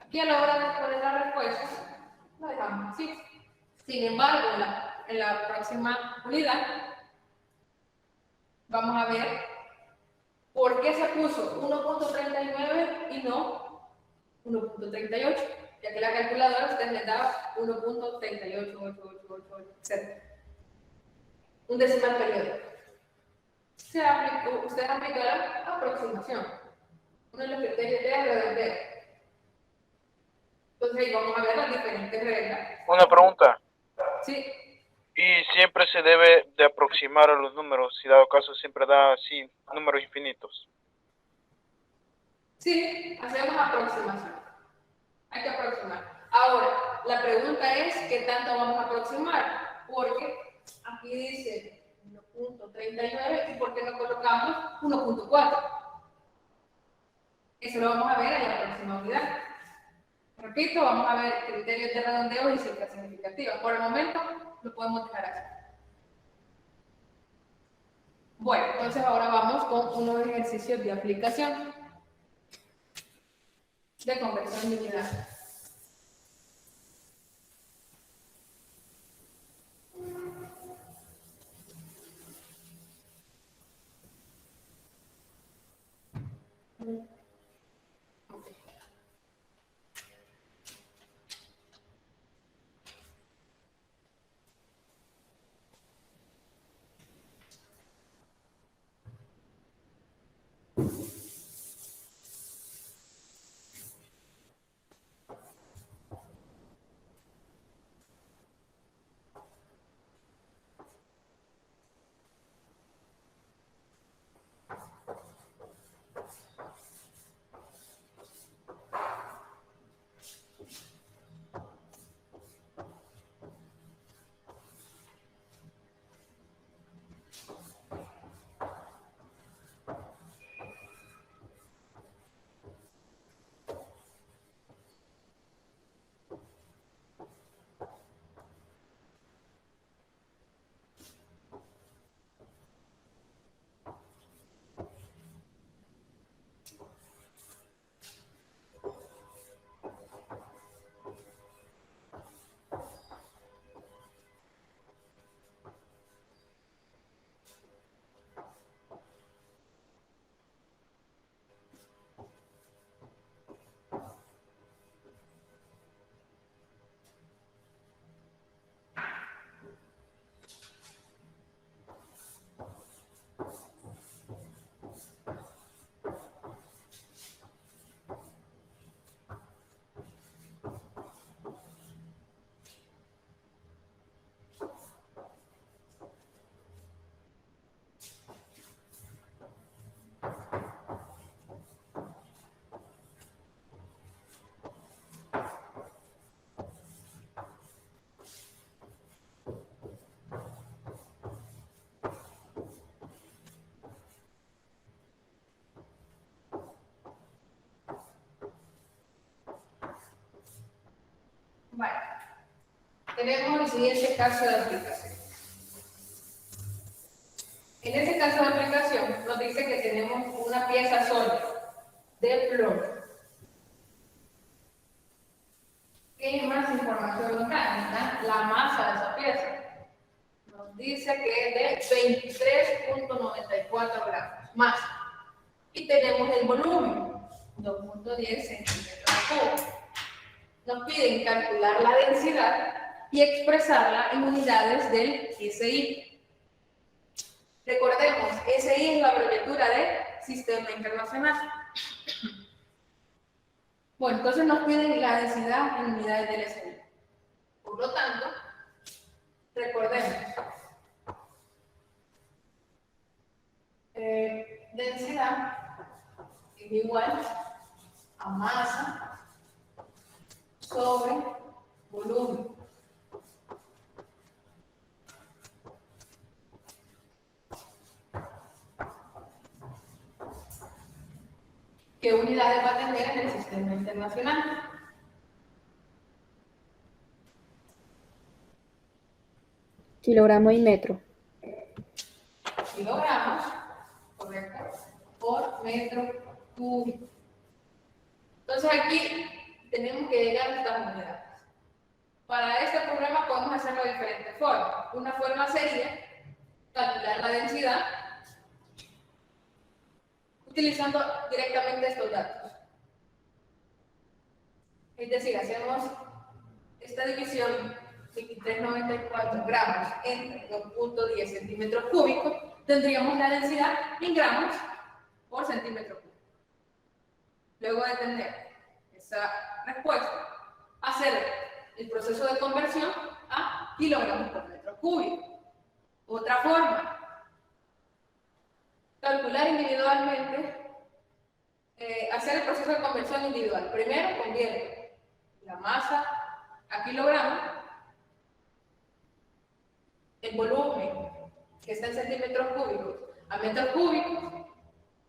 [SPEAKER 1] Aquí a la hora de poner la respuesta, la dejamos así. Sin embargo, en la próxima unidad, vamos a ver por qué se puso 1.39 y no 1.38, ya que la calculadora a ustedes les da 1.388888, etc. Un decimal periódico. Ustedes aplicarán aproximación. Uno de los criterios de redondeo. Entonces ahí vamos a ver las diferentes reglas.
[SPEAKER 2] Una pregunta.
[SPEAKER 1] Sí.
[SPEAKER 2] Y siempre se debe de aproximar a los números, si dado caso siempre da así números infinitos.
[SPEAKER 1] Sí, hacemos aproximación. Hay que aproximar. Ahora, la pregunta es, ¿qué tanto vamos a aproximar? Porque aquí dice 0.39 y por qué no colocamos 1.4. Eso lo vamos a ver en la próxima unidad. Repito, vamos a ver criterios de redondeo y cifras significativas. Por el momento lo podemos dejar así. Bueno, entonces ahora vamos con unos ejercicios de aplicación de conversión de unidad. Bueno, tenemos el siguiente caso de aplicación. En este caso de aplicación nos dice que tenemos una pieza sólida de plomo. ¿Qué más información nos da? La masa de esa pieza. Nos dice que es de 23.94 gramos más. Y tenemos el volumen, 2.10 centímetros cúbicos. Nos piden calcular la densidad y expresarla en unidades del SI. Recordemos, SI es la abreviatura de Sistema Internacional. Bueno, entonces nos piden la densidad en unidades del SI. Por lo tanto, recordemos, densidad es igual a masa sobre volumen. ¿Qué unidades va a tener en el sistema internacional?
[SPEAKER 6] Kilogramo y metro.
[SPEAKER 1] Kilogramos, correcto, por metro cúbico. Entonces aquí tenemos que llegar a estas unidades. Para este problema podemos hacerlo de diferentes formas. Una forma sería calcular la densidad utilizando directamente estos datos. Es decir, hacemos esta división 23.94 gramos entre 2.10 centímetros cúbicos, tendríamos la densidad en gramos por centímetro cúbico. Luego de tener esa respuesta, hacer el proceso de conversión a kilogramos por metro cúbico. Otra forma, calcular individualmente, hacer el proceso de conversión individual. Primero, convierte la masa a kilogramos, el volumen que está en centímetros cúbicos, a metros cúbicos,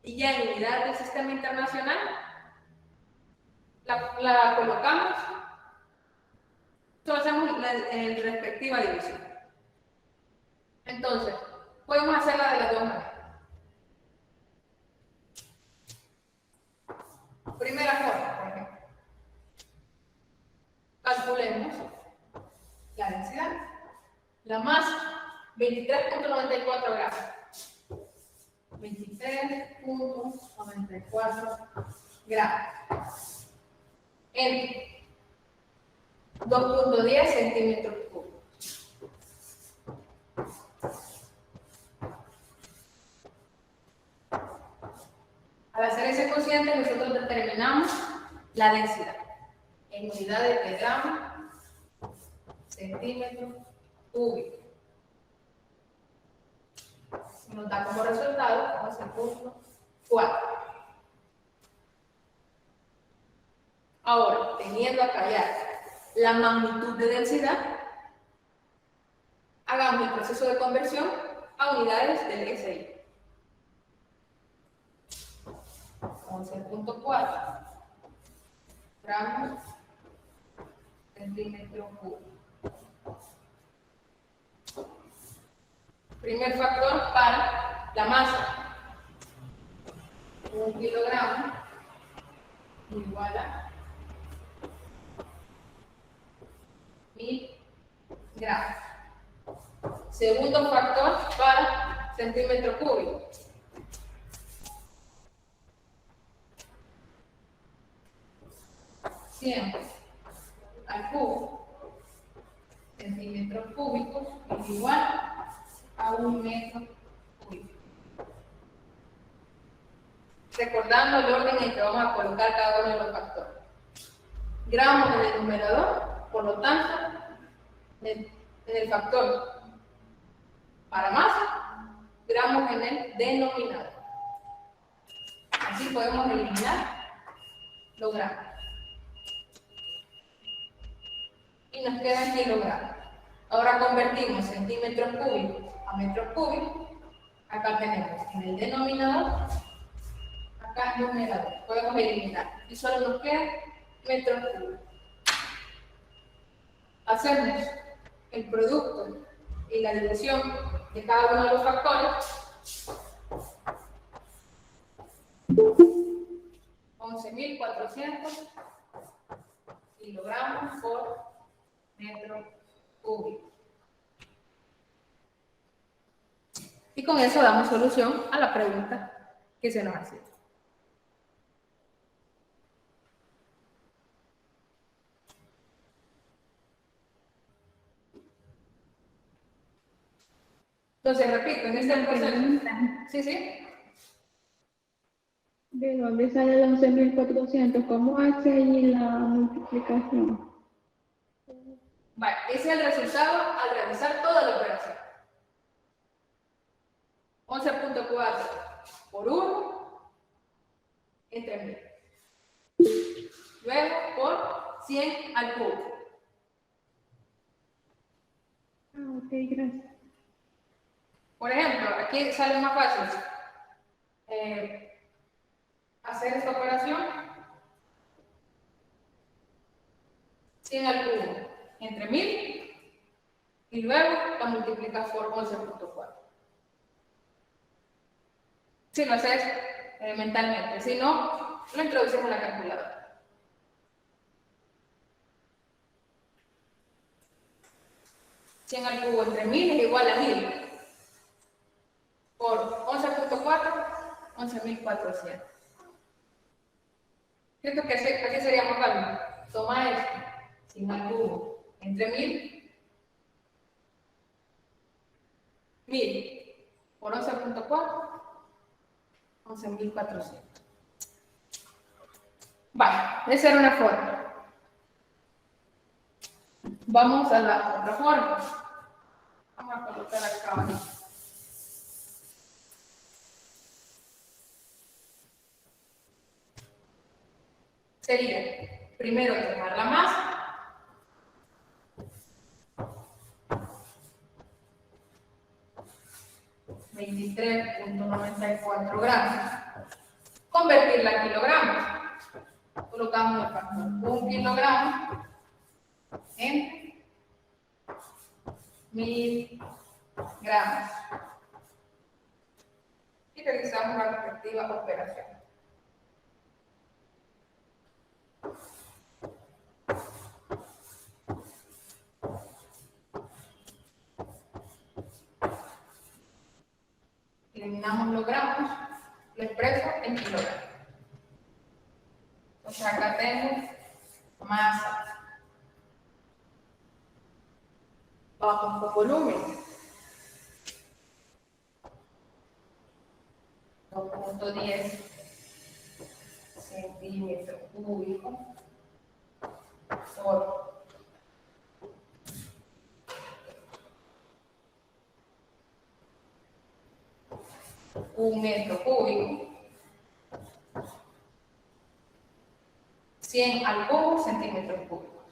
[SPEAKER 1] y ya en unidad del sistema internacional, la colocamos, solo hacemos la respectiva división. Entonces, podemos hacerla de las dos maneras. Primera forma, por ejemplo. Calculemos la densidad. La masa, 23.94 gramos. 23.94 gramos. En 2.10 centímetros cúbicos. Al hacer ese cociente, nosotros determinamos la densidad en unidades de gramos, centímetros cúbicos. Nos da como resultado 11.4. Ahora, teniendo acá ya la magnitud de densidad, hagamos el proceso de conversión a unidades del SI. 11.4 gramos centímetro cúbico. Primer factor para la masa. 1 kilogramo igual a 1000 gramos. Segundo factor para centímetro cúbico. 100 al cubo centímetros cúbicos es igual a 1 metro cúbico. Recordando el orden en que vamos a colocar cada uno de los factores. Gramos en el numerador, por lo tanto, en el factor para masa, gramos en el denominador. Así podemos eliminar los gramos. Y nos quedan kilogramos. Ahora convertimos centímetros cúbicos a metros cúbicos. Acá tenemos en el denominador, acá en el numerador. Podemos eliminar. Y solo nos queda metros cúbicos. Hacemos el producto y la división de cada uno de los factores. 11.400 kilogramos por metro cúbico. Y con eso damos solución a la pregunta que se nos hace. Entonces, repito, en este proceso. Sí, sí.
[SPEAKER 6] ¿De dónde sale el 11.400? ¿Cómo hace ahí la multiplicación?
[SPEAKER 1] Vale, ese es el resultado al realizar toda la operación. 11.4 por 1 entre 1000. Luego por 100 al cubo.
[SPEAKER 6] Ah, ok, gracias.
[SPEAKER 1] Por ejemplo, aquí sale más fácil hacer esta operación. 100 al cubo entre 1000 y luego la multiplicas por 11.4. Si lo haces mentalmente, si no, lo introducimos en la calculadora. $100 al cubo entre 1000 es igual a 1000 por 11.4, 11.400. Siento que así sería más fácil. Toma esto, 100 al cubo entre 1000, 1000 por 11.4, 11.400. Vale, esa era una forma. Vamos a la otra forma. Vamos a colocar acá abajo. Sería primero tomar la masa. 23.94 gramos. Convertirla a kilogramos. Colocamos el factor 1 kilogramo en 1000 gramos. Y realizamos la respectiva operación. Eliminamos los gramos, lo expreso en kilogramos. Entonces acá tengo masa. Vamos con volumen. 2.10 centímetros cúbicos por 1 metro cúbico. 100 al cubo centímetros cúbicos.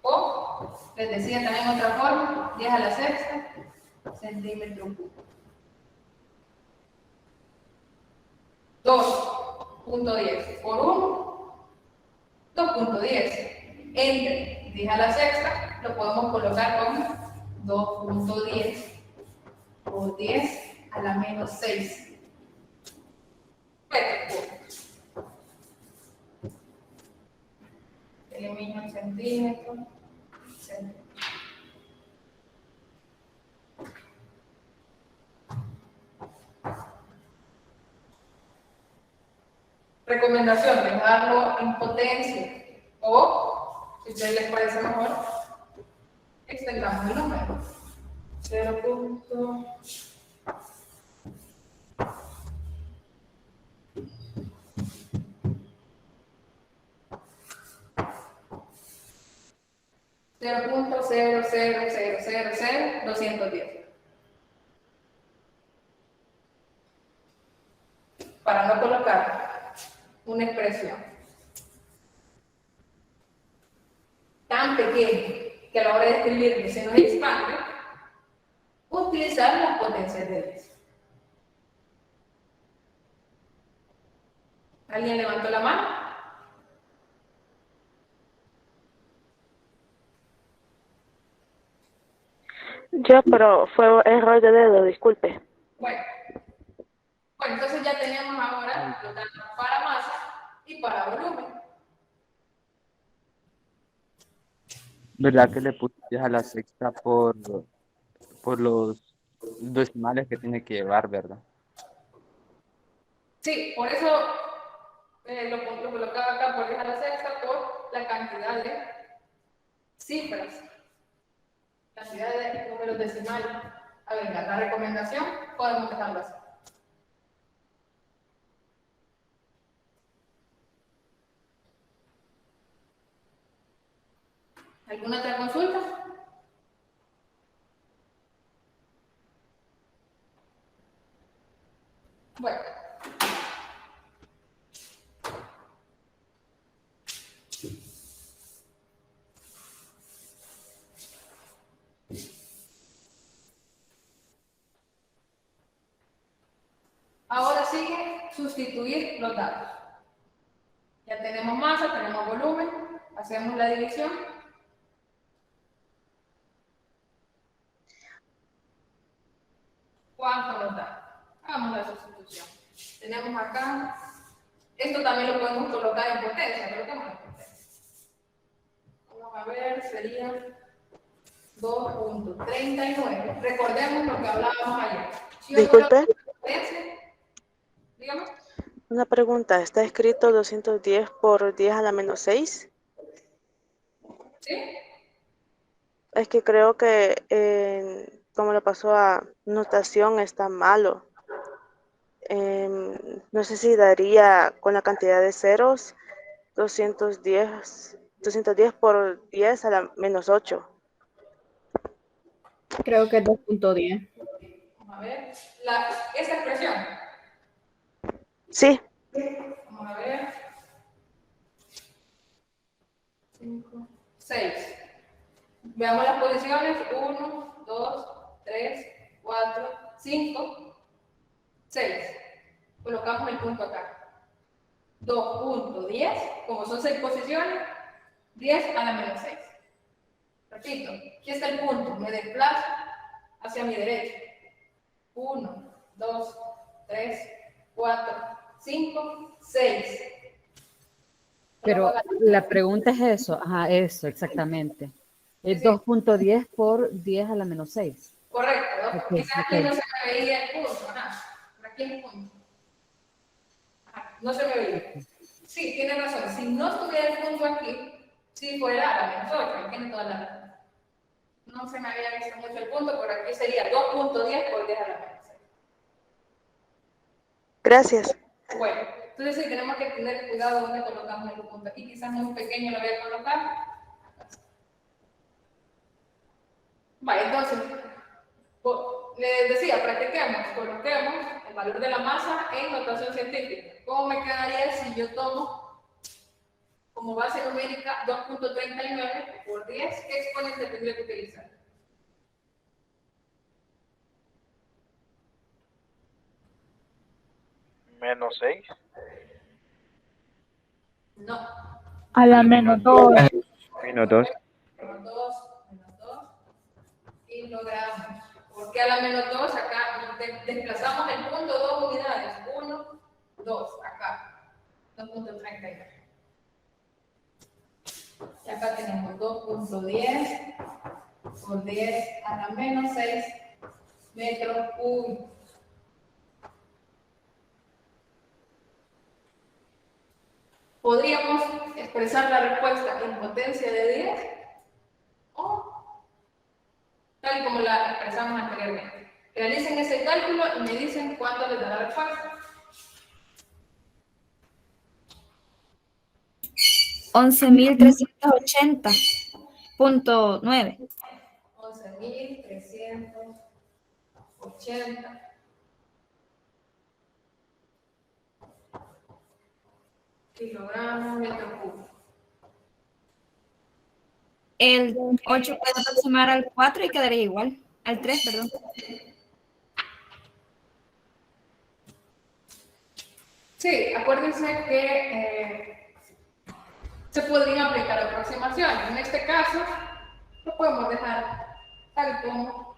[SPEAKER 1] O, les decía también otra forma, 10 a la sexta centímetros cúbicos. 2.10 por 1, 2.10. Entre 10 a la sexta lo podemos colocar como 2.10 por 10 a la menos 6 metros cúbicos. Elimino el centímetro. Recomendación, dejarlo en potencia o, si a ustedes les parece mejor, extendamos el número. 0.0000210 para no colocar una expresión tan pequeña que a la hora de escribirlo se nos expande, utilizar las potencias de 10. ¿Alguien levantó la mano?
[SPEAKER 8] Yo, pero fue error de dedo, disculpe.
[SPEAKER 1] Bueno, entonces ya tenemos ahora los datos para masa y para volumen.
[SPEAKER 5] ¿Verdad que le puse a la sexta por los decimales que tiene que llevar, verdad?
[SPEAKER 1] Sí, por eso lo colocaba acá por 10 a la sexta por la cantidad de cifras, cantidad de números decimales. A ver, la recomendación podemos dejarlo así. ¿Alguna otra consulta? Bueno. Ahora sigue sustituir los datos. Ya tenemos masa, tenemos volumen, hacemos la división. ¿Cuánto nos da? Hagamos la sustitución. Tenemos acá, esto también lo podemos colocar en potencia, coloquemos en potencia. Vamos a ver, sería 2.39. Recordemos lo que hablábamos ayer. Si yo
[SPEAKER 8] Disculpe.
[SPEAKER 1] coloco potencia, dígame.
[SPEAKER 8] Una pregunta, ¿está escrito 210 por 10 a la menos 6?
[SPEAKER 1] ¿Sí?
[SPEAKER 8] Es que creo que como le pasó a notación está malo. No sé si daría con la cantidad de ceros 210 por 10 a la menos 8.
[SPEAKER 9] Creo que es 2.10.
[SPEAKER 1] Vamos a ver. Esa expresión.
[SPEAKER 8] Sí.
[SPEAKER 1] Vamos a ver. 5, 6. Veamos las posiciones. 1, 2, 3, 4, 5, 6. Colocamos el punto acá. 2.10, como son 6 posiciones, 10 a la menos 6. Repito, aquí está el punto, me desplazo hacia mi derecha. 1, 2, 3, 4, 5, 6.
[SPEAKER 9] Pero la pregunta es eso. Ajá, eso, exactamente. Es 2.10 por 10 a la menos 6.
[SPEAKER 1] Correcto, ¿no?
[SPEAKER 9] Ok,
[SPEAKER 1] Quizás aquí
[SPEAKER 9] ok.
[SPEAKER 1] no se me veía el punto, ajá. Por aquí es el punto. Ajá, no se me veía. Sí, tiene razón. Si no estuviera el punto aquí, si fuera a la menos 8, tiene toda la razón. No se me había visto mucho el punto, por aquí sería 2.10 por 10 a la menos 6.
[SPEAKER 8] Gracias.
[SPEAKER 1] Bueno, entonces sí tenemos que tener cuidado donde colocamos el punto. Aquí quizás muy pequeño lo voy a colocar. Vale, entonces, les decía, practiquemos, coloquemos el valor de la masa en notación científica. ¿Cómo me quedaría si yo tomo como base numérica 2.39 por 10? ¿Qué exponente tendría que utilizar?
[SPEAKER 2] Menos 6.
[SPEAKER 1] No.
[SPEAKER 3] A la menos 2.
[SPEAKER 5] Menos 2.
[SPEAKER 1] Menos 2 kilogramos. ¿Por qué a la menos 2? Acá desplazamos el punto 2 unidades. 1, 2, acá. 2.39. Y acá tenemos 2.10 por 10 a la menos 6 metros cúbicos. Podríamos expresar la respuesta en potencia de 10 o tal como la expresamos anteriormente. Realicen ese cálculo y me dicen cuánto les da la respuesta.
[SPEAKER 10] 11.380.9.
[SPEAKER 1] 11.380 kilogramos metro cúbico.
[SPEAKER 10] El 8 puede aproximar al 4 y quedaría igual. Al 3, perdón.
[SPEAKER 1] Sí, acuérdense que se podrían aplicar aproximaciones. En este caso, lo podemos dejar tal como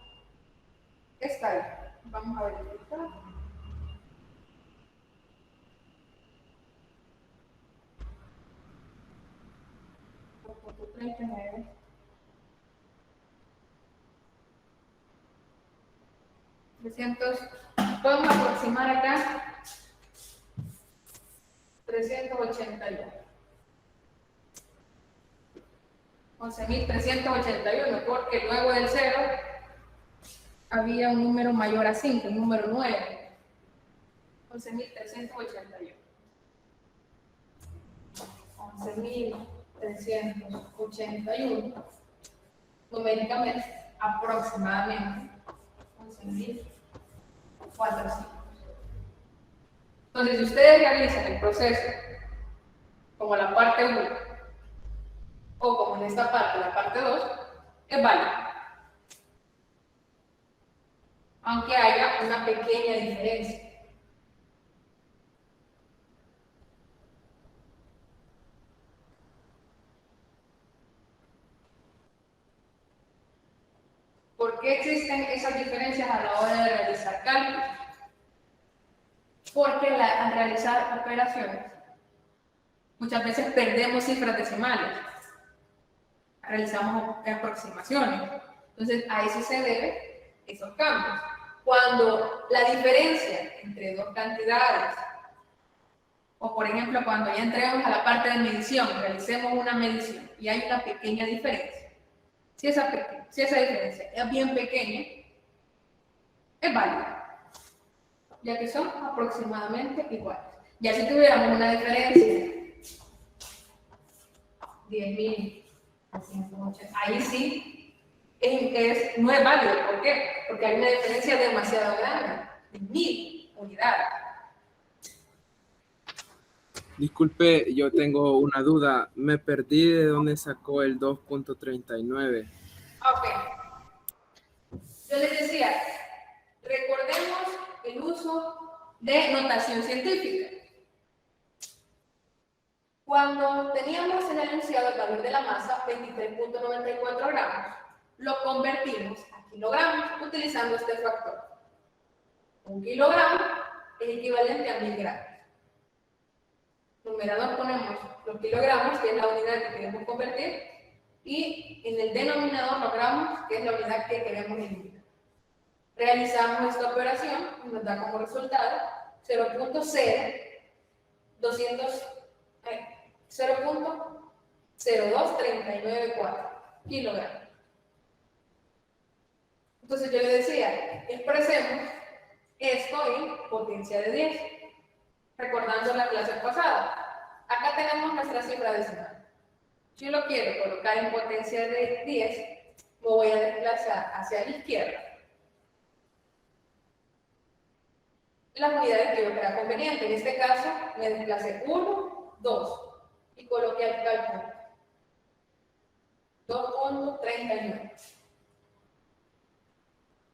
[SPEAKER 1] está ahí. Vamos a verificar. Podemos aproximar acá 381. 11.381, porque luego del 0 había un número mayor a 5, un número 9. 11.381. 11.381. Numéricamente, aproximadamente 11.400. Entonces, si ustedes realizan el proceso como la parte 1 o como en esta parte, la parte 2, es válido. Aunque haya una pequeña diferencia. ¿Por qué existen esas diferencias a la hora de realizar cálculos? Porque al realizar operaciones, muchas veces perdemos cifras decimales. Realizamos aproximaciones. Entonces, a eso se debe esos cambios. Cuando la diferencia entre dos cantidades, o por ejemplo, cuando ya entremos a la parte de medición, realicemos una medición y hay una pequeña diferencia. Si esa diferencia es bien pequeña, es válida, ya que son aproximadamente iguales. Ya si tuviéramos una diferencia 10.380, ahí sí no es válido. ¿Por qué? Porque hay una diferencia demasiado grande, de 1.000 unidades.
[SPEAKER 11] Disculpe, yo tengo una duda. Me perdí de dónde sacó el 2.39.
[SPEAKER 1] Ok. Yo les decía, uso de notación científica. Cuando teníamos en el enunciado el valor de la masa, 23.94 gramos, lo convertimos a kilogramos utilizando este factor. 1 kilogramo es equivalente a 1000 gramos. Numerador ponemos los kilogramos, que es la unidad que queremos convertir, y en el denominador los gramos, que es la unidad que queremos eliminar. Realizamos esta operación y nos da como resultado 0.02394 kilogramos. Entonces yo le decía, expresemos esto en potencia de 10. Recordando la clase pasada, acá tenemos nuestra cifra decimal. Si yo lo quiero colocar en potencia de 10, me voy a desplazar hacia la izquierda. Las unidades que yo crea conveniente. En este caso, me desplacé 1, 2 y coloqué acá el punto. 2.39.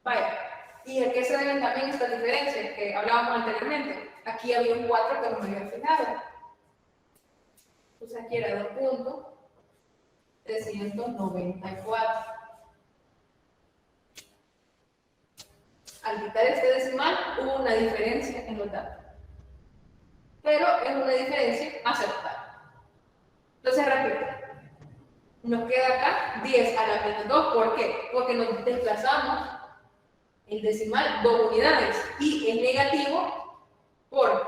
[SPEAKER 1] Vaya. ¿Y a qué se deben también estas diferencias que hablábamos anteriormente? Aquí había un 4 que no me había fijado. Entonces aquí era 2.394. Al quitar este decimal, hubo una diferencia en los datos. Pero es una diferencia aceptable. Entonces, repito. Nos queda acá 10 a la menos 2. ¿Por qué? Porque nos desplazamos el decimal 2 unidades y es negativo porque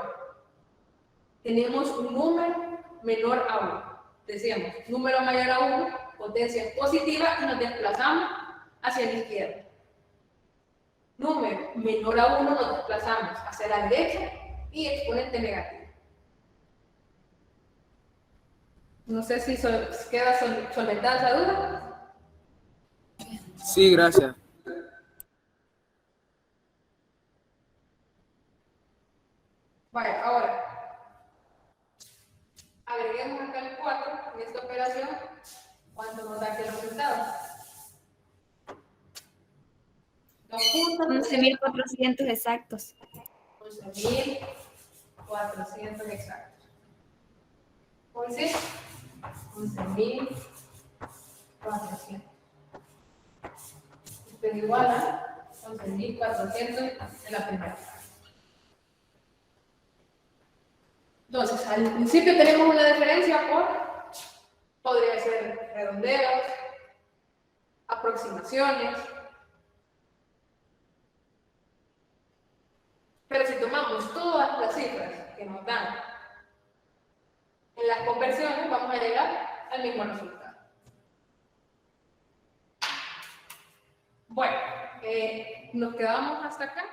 [SPEAKER 1] tenemos un número menor a 1. Decíamos, número mayor a 1, potencia positiva y nos desplazamos hacia la izquierda. Número menor a 1 nos desplazamos hacia la derecha y exponente negativo. No sé si queda solventada esa duda.
[SPEAKER 11] Sí, gracias.
[SPEAKER 1] Vaya, ahora, agreguemos acá el 4 en esta operación, ¿cuánto nos da aquí el resultado?
[SPEAKER 10] 11.400 exactos.
[SPEAKER 1] 11.400 exactos. ¿Cómo dice? 11.400. Esto es igual a 11.400 en la primera. Entonces, al principio tenemos una diferencia podría ser redondeos, aproximaciones. Pero si tomamos todas las cifras que nos dan en las conversiones, vamos a llegar al mismo resultado. Bueno, nos quedamos hasta acá.